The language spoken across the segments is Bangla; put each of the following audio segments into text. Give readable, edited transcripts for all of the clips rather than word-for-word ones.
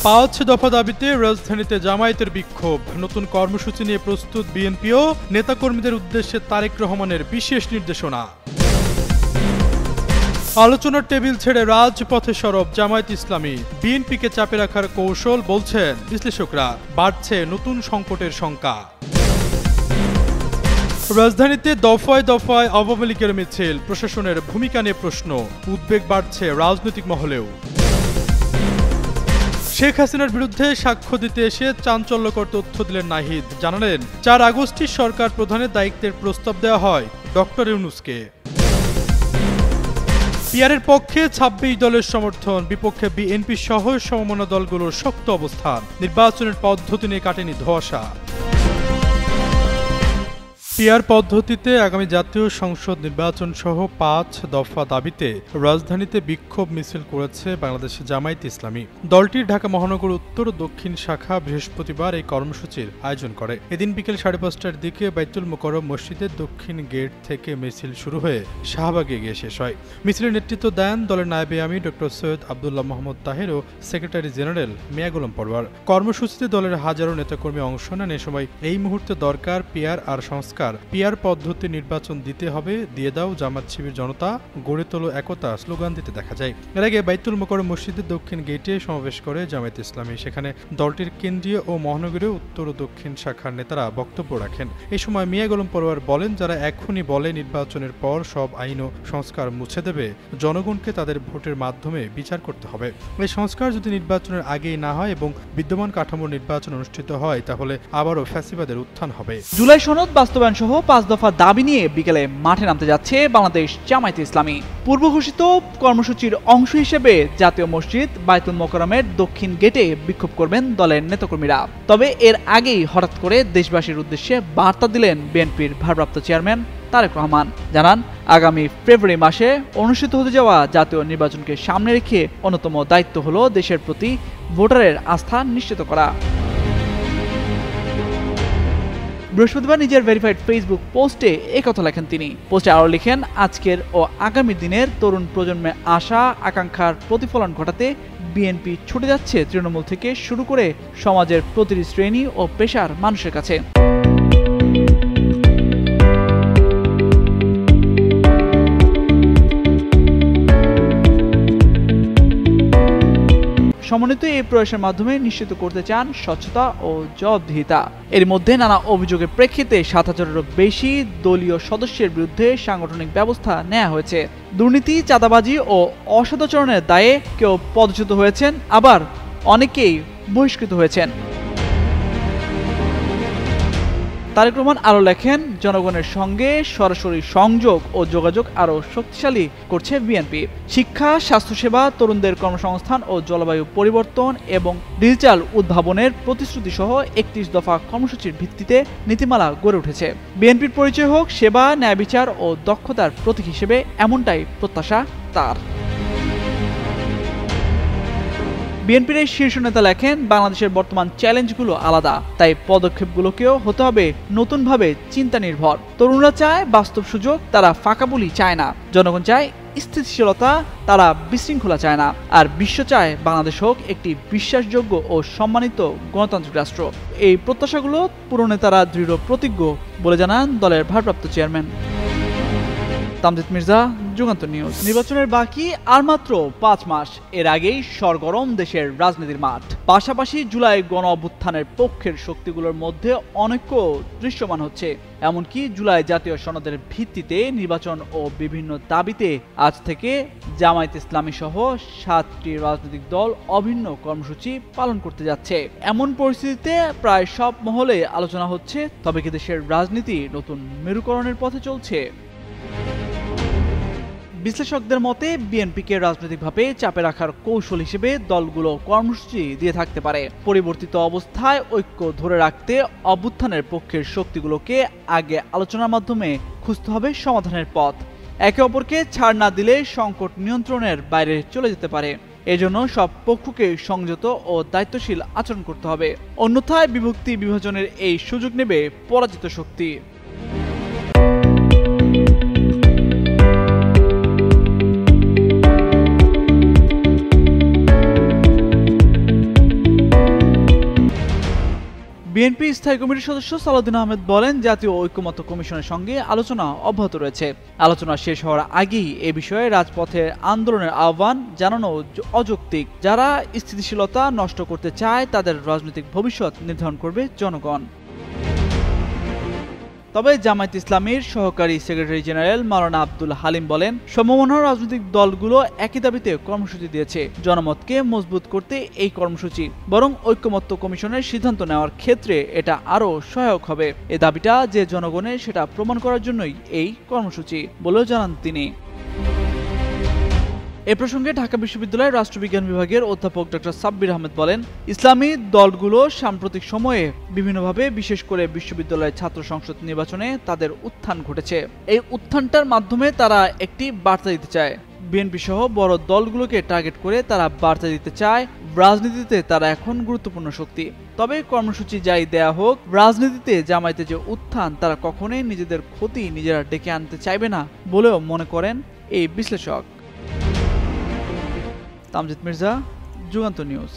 5 দফা দাবিতে রাজধানীতে জামায়াতের বিক্ষোভ। নতুন কর্মসূচি নিয়ে প্রস্তুত বিএনপিও। নেতাকর্মীদের উদ্দেশ্যে তারেক রহমানের বিশেষ নির্দেশনা। আলোচনার টেবিল ছেড়ে রাজপথে সরব জামায়াত ইসলামী। বিএনপিকে চাপে রাখার কৌশল বলছেন বিশ্লেষকরা। বাড়ছে নতুন সংকটের শঙ্কা। রাজধানীতে দফায় দফায় আওয়ামী লীগের মিছিল। প্রশাসনের ভূমিকা নিয়ে প্রশ্ন। উদ্বেগ বাড়ছে রাজনৈতিক মহলেও। শেখ হাসিনার বিরুদ্ধে সাক্ষ্য দিতে এসে চাঞ্চল্যকর তথ্য দিলেন নাহিদ। জানালেন 4 আগস্টই সরকার প্রধানের দায়িত্বের প্রস্তাব দেওয়া হয় ডক্টর ইউনূসকে। পিআরের পক্ষে 26 দলের সমর্থন, বিপক্ষে বিএনপি সহ সমমনা দলগুলোর শক্ত অবস্থান। নির্বাচনের পদ্ধতি নিয়ে কাটেনি ধোঁয়াশা। পিআর পদ্ধতিতে আগামী জাতীয় সংসদ নির্বাচন সহ 5 দফা দাবিতে রাজধানীতে বিক্ষোভ মিছিল করেছে বাংলাদেশ জামায়াত ইসলামী। দলটির ঢাকা মহানগর উত্তর ও দক্ষিণ শাখা বৃহস্পতিবার এই কর্মসূচির আয়োজন করে। এদিন বিকেল 5:30টার দিকে বাইতুল মোকাররম মসজিদের দক্ষিণ গেট থেকে মিছিল শুরু হয়ে শাহবাগে গিয়ে শেষ হয়। মিছিলের নেতৃত্ব দেন দলের নায়েবে আমির ডক্টর সৈয়দ আব্দুল্লাহ মোহাম্মদ তাহের ও সেক্রেটারি জেনারেল মিয়া গোলাম পরওয়ার। কর্মসূচিতে দলের হাজারো নেতাকর্মী অংশ নেন। এ সময় এই মুহূর্তে দরকার পিআর আর সংস্কার। পিআর পদ্ধতি নির্বাচন দিতে হবে, দিয়ে দাও জামাত শিবির জনতা, গড়ে তোলো একতা স্লোগান দিতে দেখা যায়। এর আগে বাইতুল মোকাররম মসজিদের দক্ষিণ গেটে সমাবেশ করে জামায়াত ইসলামী। সেখানে দলটির কেন্দ্রীয় ও মহানগরীয় উত্তর ও দক্ষিণ শাখার নেতারা বক্তব্য রাখেন। এই সময় মিয়া গোলাম পরওয়ার বলেন, যারা এখনই বলে নির্বাচনের পর সব আইন ও সংস্কার মুছে দেবে, জনগণকে তাদের ভোটের মাধ্যমে বিচার করতে হবে। এই সংস্কার যদি নির্বাচনের আগেই না হয় এবং বিদ্যমান কাঠামোর নির্বাচন অনুষ্ঠিত হয়, তাহলে আবারও ফ্যাসিবাদের উত্থান হবে। জুলাই সনদ বাস্তবায়ন সহ 5 দফা দাবি নিয়ে বিকেলে মাঠে নামতে যাচ্ছে বাংলাদেশ জামায়াতে ইসলামী। পূর্ব ঘোষিত কর্মসূচির অংশ হিসেবে জাতীয় মসজিদ বাইতুল মোকাররমের দক্ষিণ গেটে বিক্ষোভ করবেন দলের নেতাকর্মীরা। তবে এর আগেই হঠাৎ করে দেশবাসীর উদ্দেশ্যে বার্তা দিলেন বিএনপির ভারপ্রাপ্ত চেয়ারম্যান তারেক রহমান। জানান, আগামী ফেব্রুয়ারি মাসে অনুষ্ঠিত হতে যাওয়া জাতীয় নির্বাচনকে সামনে রেখে অন্যতম দায়িত্ব হলো দেশের প্রতি ভোটারের আস্থা নিশ্চিত করা। বৃহস্পতিবার নিজের ভেরিফাইড ফেসবুক পোস্টে একথা লেখেন তিনি। পোস্টে আরও লিখেন, আজকের ও আগামী দিনের তরুণ প্রজন্মে আশা আকাঙ্ক্ষার প্রতিফলন ঘটাতে বিএনপি ছুটে যাচ্ছে তৃণমূল থেকে শুরু করে সমাজের প্রতিটি শ্রেণী ও পেশার মানুষের কাছে। সমন্বিত এই প্রয়াসের মাধ্যমে নিশ্চিত করতে চান স্বচ্ছতা ও জবাবদিহিতা। এর মধ্যে নানা অভিযোগের প্রেক্ষিতে 7,000-এরও বেশি দলীয় সদস্যের বিরুদ্ধে সাংগঠনিক ব্যবস্থা নেওয়া হয়েছে। দুর্নীতি, চাঁদাবাজি ও অসদাচরণের দায়ে কেউ পদচ্যুত হয়েছেন, আবার অনেকেই বহিষ্কৃত হয়েছেন। তারেক রহমান আরও লেখেন, জনগণের সঙ্গে সরাসরি সংযোগ ও যোগাযোগ আরও শক্তিশালী করছে বিএনপি। শিক্ষা, স্বাস্থ্যসেবা, তরুণদের কর্মসংস্থান ও জলবায়ু পরিবর্তন এবং ডিজিটাল উদ্ভাবনের প্রতিশ্রুতি সহ 31 দফা কর্মসূচির ভিত্তিতে নীতিমালা গড়ে উঠেছে। বিএনপির পরিচয় হোক সেবা, ন্যায় বিচার ও দক্ষতার প্রতীক হিসেবে, এমনটাই প্রত্যাশা তার। বিএনপির এই শীর্ষ নেতা লেখেন, বাংলাদেশের বর্তমান চ্যালেঞ্জগুলো আলাদা, তাই পদক্ষেপগুলোকেও হতে হবে নতুনভাবে চিন্তা নির্ভর। তরুণরা চায় বাস্তব সুযোগ, তারা ফাঁকা বলি চায় না। জনগণ চায় স্থিতিশীলতা, তারা বিশৃঙ্খলা চায় না। আর বিশ্ব চায় বাংলাদেশ হোক একটি বিশ্বাসযোগ্য ও সম্মানিত গণতান্ত্রিক রাষ্ট্র। এই প্রত্যাশাগুলো পূরণে তারা দৃঢ় প্রতিজ্ঞ বলে জানান দলের ভারপ্রাপ্ত চেয়ারম্যান। তামজিদ মির্জা, যুগান্তর নিউজ। নির্বাচনের বাকি আর মাত্র 5 মাস। এর আগেই সরগরম দেশের রাজনীতির মাঠ। পাশাপাশি জুলাই গণ অভ্যুত্থানের পক্ষের শক্তিগুলোর মধ্যে অনৈক্য দৃশ্যমান হচ্ছে। এমনকি জুলাই জাতীয় সনদের ভিত্তিতে নির্বাচন ও বিভিন্ন দাবিতে আজ থেকে জামায়াত ইসলামী সহ 7টি রাজনৈতিক দল অভিন্ন কর্মসূচি পালন করতে যাচ্ছে। এমন পরিস্থিতিতে প্রায় সব মহলে আলোচনা হচ্ছে, তবে কি দেশের রাজনীতি নতুন মেরুকরণের পথে চলছে? বিশ্লেষকদের মতে বিএনপিকে রাজনৈতিকভাবে চাপে রাখার কৌশল হিসেবে দলগুলো কর্মসূচি দিয়ে থাকতে পারে। পরিবর্তিত অবস্থায় ঐক্য ধরে রাখতে অভ্যুত্থানের পক্ষের শক্তিগুলোকে আগে আলোচনার মাধ্যমে খুঁজতে হবে সমাধানের পথ। একে অপরকে ছাড় না দিলে সংকট নিয়ন্ত্রণের বাইরে চলে যেতে পারে। এজন্য সব পক্ষকে সংযত ও দায়িত্বশীল আচরণ করতে হবে। অন্যথায় বিভক্তি বিভাজনের এই সুযোগ নেবে পরাজিত শক্তি। বিএনপি স্থায়ী কমিটির সদস্য সালাউদ্দিন আহমেদ বলেন, জাতীয় ঐকমত্য কমিশনের সঙ্গে আলোচনা অব্যাহত রয়েছে। আলোচনা শেষ হওয়ার আগেই এ বিষয়ে রাজপথে আন্দোলনের আহ্বান জানানো অযৌক্তিক। যারা স্থিতিশীলতা নষ্ট করতে চায় তাদের রাজনৈতিক ভবিষ্যৎ নির্ধারণ করবে জনগণ। তবে জামায়াত ইসলামীর সহকারী সেক্রেটারি জেনারেল মাওলানা আব্দুল হালিম বলেন, সমমনা রাজনৈতিক দলগুলো একই দাবিতে কর্মসূচি দিয়েছে। জনমতকে মজবুত করতে এই কর্মসূচি বরং ঐকমত্য কমিশনের সিদ্ধান্ত নেওয়ার ক্ষেত্রে এটা আরও সহায়ক হবে। এ দাবিটা যে জনগণের সেটা প্রমাণ করার জন্যই এই কর্মসূচি বলেও জানান তিনি। এ প্রসঙ্গে ঢাকা বিশ্ববিদ্যালয়ের রাষ্ট্রবিজ্ঞান বিভাগের অধ্যাপক ডক্টর সাব্বির আহমেদ বলেন, ইসলামী দলগুলো সাম্প্রতিক সময়ে বিভিন্নভাবে বিশেষ করে বিশ্ববিদ্যালয়ের ছাত্র সংসদ নির্বাচনে তাদের উত্থান ঘটেছে। এই উত্থানটার মাধ্যমে তারা একটি বার্তা দিতে চায়। বিএনপি সহ বড় দলগুলোকে টার্গেট করে তারা বার্তা দিতে চায় রাজনীতিতে তারা এখন গুরুত্বপূর্ণ শক্তি। তবে কর্মসূচি যাই দেয়া হোক, রাজনীতিতে জামায়াতে যে উত্থান তারা কখনোই নিজেদের ক্ষতি নিজেরা ডেকে আনতে চাইবে না বলেও মনে করেন এই বিশ্লেষক। তামজিদ মির্জা, যুগান্তর নিউজ।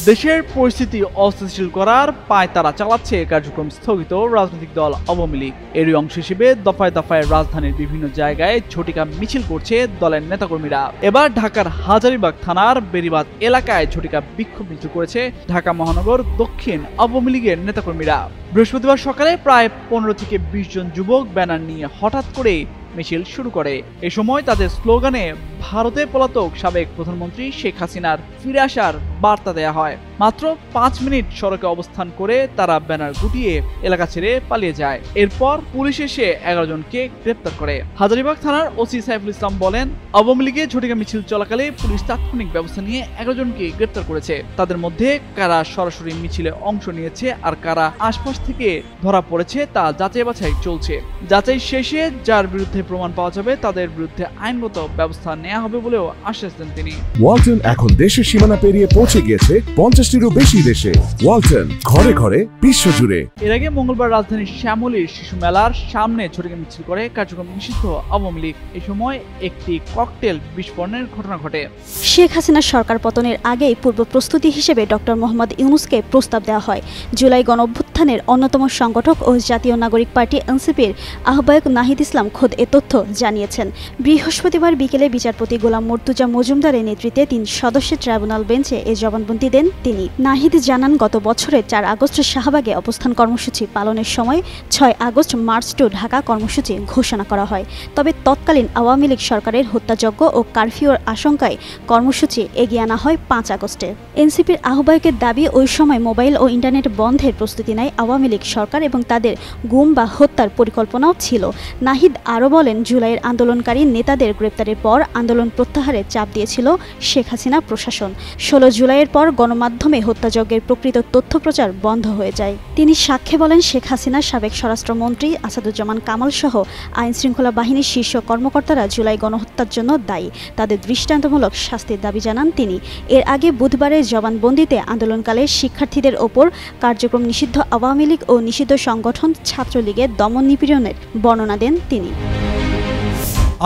দেশের পরিস্থিতি অস্থিতিশীল করার পায়তারা চালাচ্ছে কার্যক্রম স্থগিত রাজনৈতিক দল আওয়ামী লীগ। এরই অংশ হিসেবে দফায় দফায় রাজধানীর বিভিন্ন জায়গায় ঝটিকা মিছিল করছে দলের নেতাকর্মীরা। এবার ঢাকার হাজারীবাগ থানার বেড়িবাঁধ এলাকায় ঝটিকা বিক্ষোভ মিছিল করেছে ঢাকা মহানগর দক্ষিণ আওয়ামী লীগের নেতাকর্মীরা। বৃহস্পতিবার সকালে প্রায় 15 থেকে 20 জন যুবক ব্যানার নিয়ে হঠাৎ করে মিছিল শুরু করে। এ সময় তাদের স্লোগানে ভারতে পলাতক সাবেক প্রধানমন্ত্রী শেখ হাসিনার ফিরে আসার বার্তা দেয়া হয়। মাত্র 5 মিনিট সড়কে অবস্থান করে তারা ব্যানার গুটিয়ে এলাকা ছেড়ে পালিয়ে যায়। এরপর পুলিশ এসে 11 জনকে গ্রেপ্তার করে। হাজারীবাগ থানার ওসি সাইফুল ইসলাম বলেন, আওয়ামী লীগের ঝটিকা মিছিল চলাকালে পুলিশ তাৎক্ষণিক ব্যবস্থা নিয়ে 11 জনকে গ্রেপ্তার করেছে। তাদের মধ্যে কারা সরাসরি মিছিলে অংশ নিয়েছে আর কারা আশপাশ থেকে ধরা পড়েছে তা যাচাই বাছাই চলছে। যাচাই শেষে যার বিরুদ্ধে প্রমাণ পাওয়া যাবে তাদের বিরুদ্ধে আইনগত ব্যবস্থা নেওয়া হবে বলেও আশ্বাস দেন তিনি। ওয়ালটন এখন দেশের সীমানা পেরিয়ে পৌঁছে গিয়েছে 50টিরও বেশি দেশে। ওয়ালটন, ঘরে ঘরে বিশ্বজুড়ে। এর আগে মঙ্গলবার রাজধানীর শ্যামলীর শিশু মেলার সামনে ঝটিকা মিছিল করে কার্যক্রম নিষিদ্ধ আওয়ামী লীগ। এই সময় একটি ককটেল বিস্ফোরণের ঘটনা ঘটে। শেখ হাসিনার সরকার পতনের আগেই পূর্ব প্রস্তুতি হিসেবে ডক্টর মোহাম্মদ ইউনূসকে প্রস্তাব দেওয়া হয়। জুলাই গণঅভ্যুত্থানের অন্যতম সংগঠক ও জাতীয় নাগরিক পার্টি এনসিপির আহ্বায়ক নাহিদ ইসলাম খোদ এ তথ্য জানিয়েছেন। বৃহস্পতিবার বিকেলে বিচারপতি গোলাম মর্তুজা মজুমদারের নেতৃত্বে 3 সদস্যের ট্রাইব্যুনাল বেঞ্চে এ জবানবন্দি দেন তিনি। নাহিদ জানান, গত বছরের 4 আগস্ট শাহবাগে অবস্থান কর্মসূচি পালনের সময় 6 আগস্ট মার্চ টু ঢাকা কর্মসূচি ঘোষণা করা হয়। তবে তৎকালীন আওয়ামী লীগ সরকারের হত্যাযজ্ঞ ও কারফিউর আশঙ্কায় কর্মসূচি এগিয়ে আনা হয় 5 আগস্টে। এনসিপির আহ্বায়কের দাবি, ওই সময় মোবাইল ও ইন্টারনেট বন্ধের প্রস্তুতি নেয় আওয়ামী লীগ সরকার এবং তাদের গুম বা হত্যার পরিকল্পনাও ছিল। নাহিদ আরও বলেন, জুলাইয়ের আন্দোলনকারী নেতাদের গ্রেপ্তারের পর আন্দোলন প্রত্যাহারের চাপ দিয়েছিল শেখ হাসিনা প্রশাসন। 16 জুলাইয়ের পর গণমাধ্যমে হত্যাযজ্ঞের প্রকৃত তথ্য প্রচার বন্ধ হয়ে যায়। তিনি সাক্ষ্যে বলেন, শেখ হাসিনা, সাবেক স্বরাষ্ট্রমন্ত্রী আসাদুজ্জামান কামাল সহ আইন শৃঙ্খলা বাহিনীর শীর্ষ কর্মকর্তারা জুলাই গণহত্যার জন্য দায়ী। তাদের দৃষ্টান্তমূলক শাস্তির দাবি জানান তিনি। এর আগে বুধবারের জবানবন্দিতে আন্দোলনকালে শিক্ষার্থীদের ওপর কার্যক্রম নিষিদ্ধ আওয়ামী লীগ ও নিষিদ্ধ সংগঠন ছাত্রলীগের দমন নিপীড়নের বর্ণনা দেন তিনি।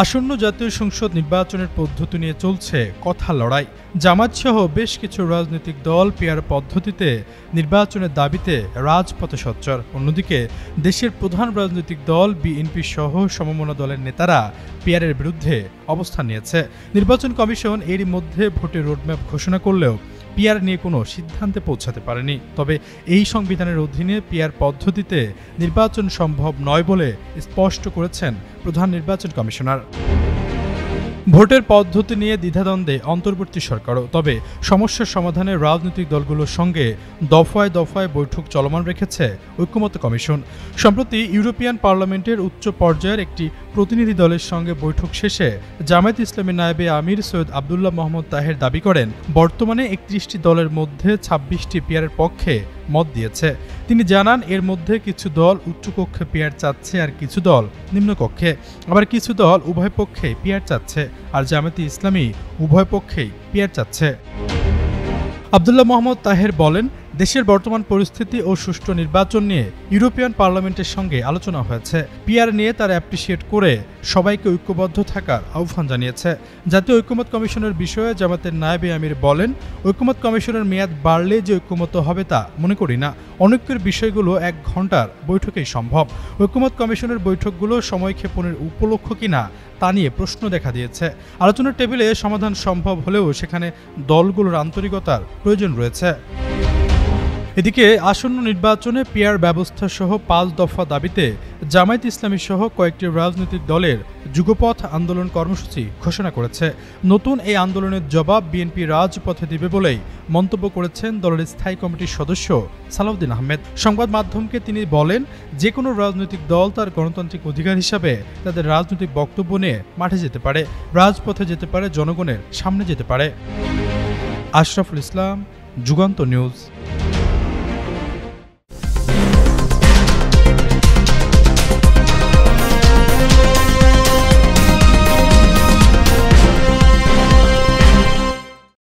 আসন্ন জাতীয় সংসদ নির্বাচনের পদ্ধতি নিয়ে চলছে কথা লড়াই। জামায়াতসহ বেশ কিছু রাজনৈতিক দল পিআর পদ্ধতিতে নির্বাচনের দাবিতে রাজপথে সোচ্চার। অন্যদিকে দেশের প্রধান রাজনৈতিক দল বিএনপি সহ সমমনা দলের নেতারা পিআরের বিরুদ্ধে অবস্থান নিয়েছে। নির্বাচন কমিশন এরই মধ্যে ভোটের রোডম্যাপ ঘোষণা করলেও পিআর নিয়ে কোনো সিদ্ধান্তে পৌঁছাতে পারেনি। তবে এই সংবিধানের অধীনে পিআর পদ্ধতিতে নির্বাচন সম্ভব নয় বলে স্পষ্ট করেছেন প্রধান নির্বাচন কমিশনার। ভোটের পদ্ধতি নিয়ে দ্বিধাদ্বন্দ্বে অন্তর্বর্তী সরকারও। তবে সমস্যার সমাধানে রাজনৈতিক দলগুলোর সঙ্গে দফায় দফায় বৈঠক চলমান রেখেছে ঐকমত্য কমিশন। সম্প্রতি ইউরোপিয়ান পার্লামেন্টের উচ্চ পর্যায়ের একটি প্রতিনিধি দলের সঙ্গে বৈঠক শেষে জামায়াত ইসলামীর নায়েবে আমির সৈয়দ আবদুল্লাহ মোহাম্মদ তাহের দাবি করেন, বর্তমানে 31টি দলের মধ্যে 26টি পিআরের পক্ষে মত দিয়েছে। তিনি জানান, এর মধ্যে কিছু দল উচ্চকক্ষে পিআর চাচ্ছে আর কিছু দল নিম্নকক্ষে, আবার কিছু দল উভয় পক্ষেই পিআর চাচ্ছে আর জামায়াতে ইসলামী উভয় পক্ষেই পিআর চাচ্ছে। আবদুল্লাহ মোহাম্মদ তাহের বলেন, দেশের বর্তমান পরিস্থিতি ও সুষ্ঠু নির্বাচন নিয়ে ইউরোপিয়ান পার্লামেন্টের সঙ্গে আলোচনা হয়েছে। পিআর নিয়ে তারা অ্যাপ্রিসিয়েট করে সবাইকে ঐক্যবদ্ধ থাকার আহ্বান জানিয়েছে। জাতীয় ঐক্যমত কমিশনের বিষয়ে জামাতের নায়েবে আমির বলেন, ঐক্যমত কমিশনের মেয়াদ বাড়লে যে ঐক্যমত হবে তা মনে করি না। অনৈক্যের বিষয়গুলো 1 ঘন্টার বৈঠকেই সম্ভব। ঐক্যমত কমিশনের বৈঠকগুলো সময়ক্ষেপণের উপলক্ষ কিনা তা নিয়ে প্রশ্ন দেখা দিয়েছে। আলোচনার টেবিলে সমাধান সম্ভব হলেও সেখানে দলগুলোর আন্তরিকতার প্রয়োজন রয়েছে। এদিকে আসন্ন নির্বাচনে পিআর ব্যবস্থা সহ 5 দফা দাবিতে জামায়াত ইসলামী সহ কয়েকটি রাজনৈতিক দলের যুগপথ আন্দোলন কর্মসূচি ঘোষণা করেছে। নতুন এই আন্দোলনের জবাব বিএনপি রাজপথে দিবে বলেই মন্তব্য করেছেন দলের স্থায়ী কমিটির সদস্য সালাউদ্দিন আহমেদ। সংবাদ মাধ্যমকে তিনি বলেন, যে কোনো রাজনৈতিক দল তার গণতান্ত্রিক অধিকার হিসাবে তাদের রাজনৈতিক বক্তব্য নিয়ে মাঠে যেতে পারে, রাজপথে যেতে পারে, জনগণের সামনে যেতে পারে। আশরাফুল ইসলাম, যুগান্ত নিউজ।